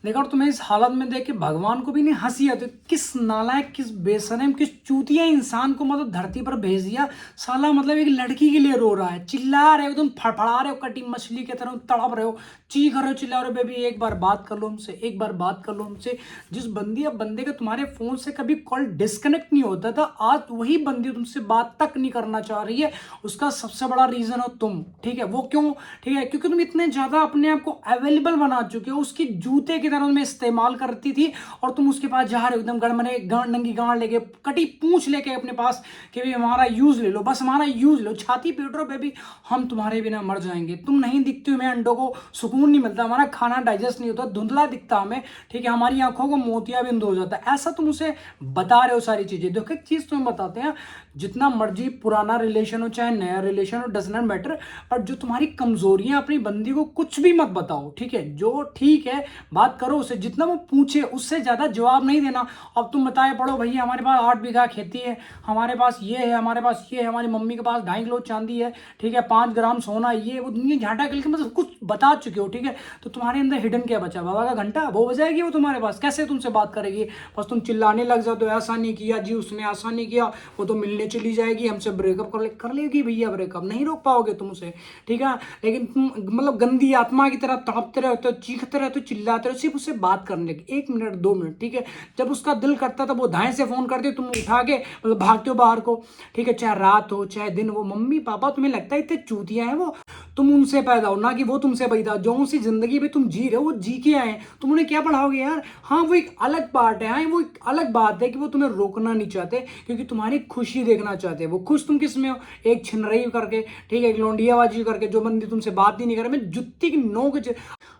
देखा, और तुम्हें इस हालत में देख के भगवान को भी नहीं हंसी आती। किस नालायक, किस बेशरम, किस चूतिया इंसान को मतलब धरती पर भेज दिया। साला मतलब एक लड़की के लिए रो रहा है, चिल्ला रहे हो तुम, फड़फड़ा रहे हो, कटी मछली की तरह तड़प रहे हो, चीख रहे हो, चिल्ला रहे हो। बेबी एक बार बात कर लो हमसे, एक बार बात कर लो हमसे। जिस बंदी या बंदे का तुम्हारे फोन से कभी कॉल डिस्कनेक्ट नहीं होता था, आज वही बंदी तुमसे बात तक नहीं करना चाह रही है। उसका सबसे बड़ा रीजन हो तुम। ठीक है, वो क्यों? ठीक है, क्योंकि तुम इतने ज्यादा अपने आप को अवेलेबल बना चुके हो, उसकी जूते की तरह में इस्तेमाल करती थी, और तुम उसके पास जा रहे हो एकदम गड़मने, नंगी गांड लेके, कटी पूंछ लेके अपने पास कि भाई हमारा यूज ले लो, बस हमारा यूज लो, छाती पीट रहे हो। बेबी हम तुम्हारे बिना मर जाएंगे, तुम नहीं दिखती हो, हमें अंडों को सुकून नहीं मिलता, हमारा खाना डाइजेस्ट नहीं होता, धुंधला दिखता हमें। ठीक है, हमारी आंखों को मोतियाबिंद हो जाता है। ऐसा तुम उसे बता रहे हो सारी चीजें। देखो एक चीज तुम्हें बताते हैं, जितना मर्जी पुराना रिलेशन हो चाहे नया रिलेशन हो, डज नॉट मैटर, पर जो तुम्हारी कमजोरियां अपनी बंदी को कुछ भी मत बताओ। ठीक है, जो ठीक है बात करो उसे, जितना वो पूछे उससे ज्यादा जवाब नहीं देना। अब तुम बताए पढ़ो, भैया हमारे पास 8 बीघा खेती है, हमारे पास ये है, हमारे पास ये है, हमारी मम्मी के पास 2.5 किलो चांदी है, ठीक है, 5 ग्राम सोना, ये वो दुनिया झाटा करके मतलब कुछ बता चुके हो। ठीक है, तो तुम्हारे अंदर हिडन क्या बचा? बाबा का घंटा वो बजाएगी वो तुम्हारे पास, कैसे तुमसे बात करेगी? बस तुम चिल्लाने लग जाओ, तो ऐसा नहीं किया जी, उसने ऐसा नहीं किया, वो तो मिलने चली जाएगी, हमसे ब्रेकअप कर लेगी। भैया ब्रेकअप नहीं रोक पाओगे तुम उसे। ठीक है, लेकिन तुम मतलब गंदी आत्मा की तरह तड़पते रहते हो, चीखते रहते हो, चिल्लाते रहो, सिर्फ उससे बात करने के 1 मिनट 2 मिनट। ठीक है, जब उसका दिल करता था वो दाएं से फोन करते, तुम उठा के मतलब भागते हो बाहर को। ठीक है, चाहे रात हो चाहे दिन हो। मम्मी पापा तुम्हें लगता है इतने चूतिया हैं वो? तुम उनसे पैदा हो ना कि वो तुमसे पैदा। जो सी जिंदगी में तुम जी रहे हो वो जी के आए हैं, तुम उन्हें क्या पढ़ाओगे यार? हाँ वो एक अलग पार्ट है, हाँ वो एक अलग बात है कि वो तुम्हें रोकना नहीं चाहते, क्योंकि तुम्हारी खुशी देखना चाहते हैं। वो खुश तुम किस में हो? एक छिनरई करके, ठीक है, एक लौंडियाबाजी करके, जो बंदी तुमसे बात ही नहीं करे, मैं जुत्ती की नोक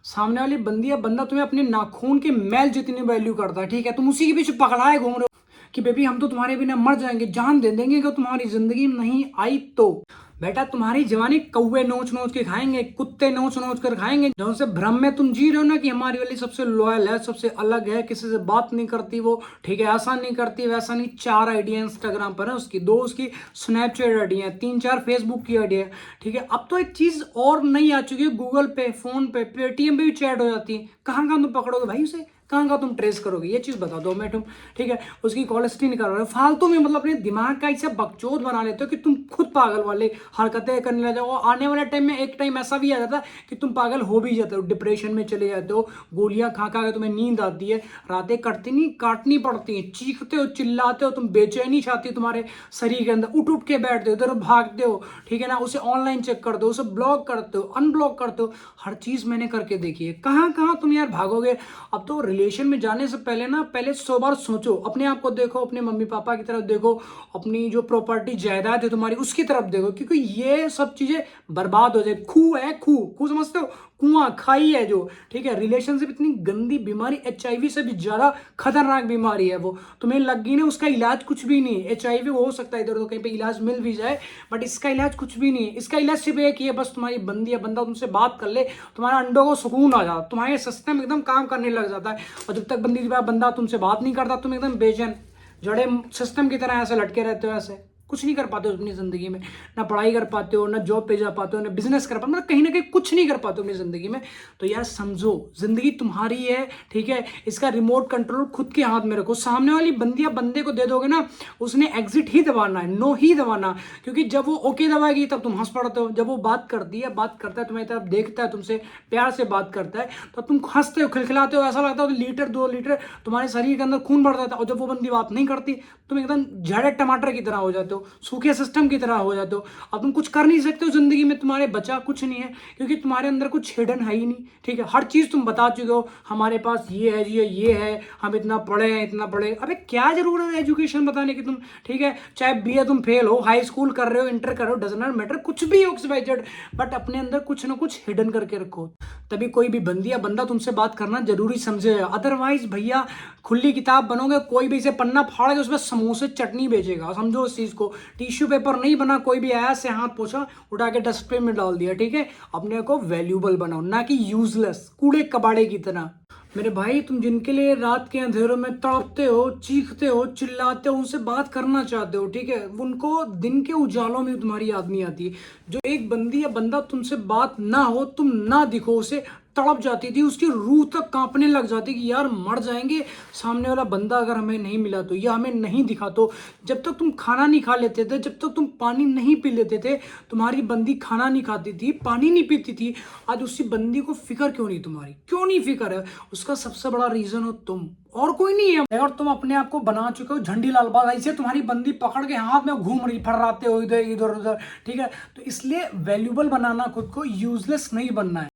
सामने वाली बंदी या बंदा तुम्हें अपने नाखून के मैल जितनी वैल्यू करता है। ठीक है, तुम उसी के पीछे पकड़ाए घूम रहे हो कि बेबी हम तो तुम्हारे बिना मर जाएंगे, जान दे देंगे, कि तुम्हारी जिंदगी में नहीं आई तो। बेटा तुम्हारी जवानी कौवे नोच नोच के खाएंगे, कुत्ते नोच नोच कर खाएंगे। जो से भ्रम में तुम जी रहे हो ना कि हमारी वाली सबसे लॉयल है, सबसे अलग है, किसी से बात नहीं करती वो। ठीक है, ऐसा नहीं करती वैसा नहीं। 4 आईडिया इंस्टाग्राम पर है उसकी, 2 उसकी स्नैपचैट आईडी है, 3-4 फेसबुक की आईडी है। ठीक है, अब तो एक चीज और नई आ चुकी है, गूगल पे, फोन पे, पेटीएम पे भी चैट हो जाती है। कहाँ कहाँ तुम पकड़ोगे भाई उसे? कहाँ कहाँ तुम ट्रेस करोगे? ये चीज बता दो मैं तुम। ठीक है, उसकी कॉल हिस्ट्री निकाल रहे हो फालतू में, मतलब अपने दिमाग का ऐसे बकचोद बना लेते हो कि तुम खुद पागल वाले हरकतें करने लग जाओ। और आने वाले टाइम में एक टाइम ऐसा भी आ जाता है कि तुम पागल हो भी जाते हो, डिप्रेशन में चले जाते हो, गोलियां खा खा के तुम्हें नींद आती है, रातें कटती नहीं काटनी पड़ती है, चीखते हो चिल्लाते हो, तुम बेचैनी छाती तुम्हारे शरीर के अंदर, उठ उठ के बैठते हो, इधर भागते हो। ठीक है ना, उसे ऑनलाइन चेक करते हो, उसे ब्लॉक करते हो, अनब्लॉक करते हो, हर चीज मैंने करके देखी है। कहाँ कहाँ तुम यार भागोगे? अब तो रिलेशन में जाने से पहले ना, पहले 100 बार सोचो, अपने आप को देखो, अपने मम्मी पापा की तरफ देखो, अपनी जो प्रॉपर्टी जायदाद है तुम्हारी उसकी तरफ देखो, क्योंकि ये सब चीजें बर्बाद हो जाए। खूह है, खूह खूह समझते हो? कुआं, खाई है जो। ठीक है, रिलेशनशिप इतनी गंदी बीमारी, HIV से भी ज्यादा खतरनाक बीमारी है वो। तुम्हें लग गई ना, उसका इलाज कुछ भी नहीं है। HIV हो सकता है इधर उधर कहीं पे इलाज मिल भी जाए, बट इसका इलाज कुछ भी नहीं है। इसका इलाज सिर्फ एक ही है, बस तुम्हारी बंदी या बंदा तुमसे बात कर ले, तुम्हारा अंडों को सुकून आ जाता, तुम्हारे सिस्टम एकदम काम करने लग जाता है। और जब तक बंदी बंदा तुमसे बात नहीं करता, तुम एकदम बेचैन जड़े सिस्टम की तरह ऐसे लटके रहते हो, ऐसे कुछ नहीं कर पाते हो अपनी जिंदगी में। ना पढ़ाई कर पाते हो, ना जॉब पे जा पाते हो, ना बिजनेस कर पाते हो, मतलब कहीं ना कहीं कुछ नहीं कर पाते हो अपनी जिंदगी में। तो यार समझो, जिंदगी तुम्हारी है। ठीक है, इसका रिमोट कंट्रोल खुद के हाथ में रखो। सामने वाली बंदी या बंदे को दे दोगे ना, उसने एग्जिट ही दबाना है, नो ही दबाना। क्योंकि जब वो ओके दबाएगी तब तुम हंस पड़ते हो, जब वो बात करती है, बात करता है तुम्हारी तरफ, देखता है तुमसे प्यार से बात करता है, तो तुम हंसते हो, खिलखिलाते हो, ऐसा लगता है 1-2 लीटर तुम्हारे शरीर के अंदर खून बढ़ जाता है। और जब वो बंदी बात नहीं करती, तुम एकदम झड़े टमाटर की तरह हो जाते हो, सूखे सिस्टम की तरह हो जाते हो। अब तुम कुछ कर नहीं सकते हो जिंदगी में, तुम्हारे बचा कुछ नहीं है, क्योंकि तुम्हारे अंदर कुछ हिडन है ही नहीं। ठीक है, हर चीज तुम बता चुके हो, हमारे पास ये है जी, ये है, हम इतना पढ़े हैं, इतना पढ़े। अबे क्या जरूरत है एजुकेशन बताने की तुम? ठीक है, चाहे BA तुम फेल हो, हाई स्कूल कर रहे हो, इंटर कर रहे हो, डज नॉट मैटर, कुछ भी हो XYZ, बट अपने अंदर कुछ ना कुछ हिडन करके रखो, तभी कोई भी बंदी या बंदा तुमसे बात करना जरूरी समझेगा। अदरवाइज भैया खुली किताब बनोगे, कोई भी इसे पन्ना फाड़ के उसमें समोसे चटनी बेचेगा, समझो इस चीज को। टिश्यू पेपर नहीं बना, कोई भी आया से हाथ पोछा, उठा के डस्टबिन में डाल दिया। ठीक है, अपने को वैल्यूबल बनाओ, ना कि यूजलेस कूड़े कबाड़े की तरह। मेरे भाई, तुम जिनके लिए रात के अंधेरों में तड़पते हो, चीखते हो, चिल्लाते हो, उनसे बात करना चाहते हो, ठीक है, उनको दिन के उजालों में तुम्हारी याद नहीं आती। जो एक बंदी या बंदा तुमसे बात ना हो, तुम ना दिखो उसे, तड़प जाती थी, उसकी रूह तक कांपने लग जाती कि यार मर जाएंगे, सामने वाला बंदा अगर हमें नहीं मिला तो, या हमें नहीं दिखा तो। जब तक तुम खाना नहीं खा लेते थे, जब तक तुम पानी नहीं पी लेते थे, तुम्हारी बंदी खाना नहीं खाती थी, पानी नहीं पीती थी, आज उसी बंदी को फिक्र क्यों नहीं? तुम्हारी क्यों नहीं फिक्र है? उसका सबसे बड़ा रीजन हो तुम, और कोई नहीं है। अगर तुम अपने आप को बना चुके हो झंडी लाल बाग, ऐसे तुम्हारी बंदी पकड़ के हाथ में घूम रही, फर्राते हो इधर इधर उधर, ठीक है? तो इसलिए वैल्यूबल बनाना खुद को, यूजलेस नहीं बनना है।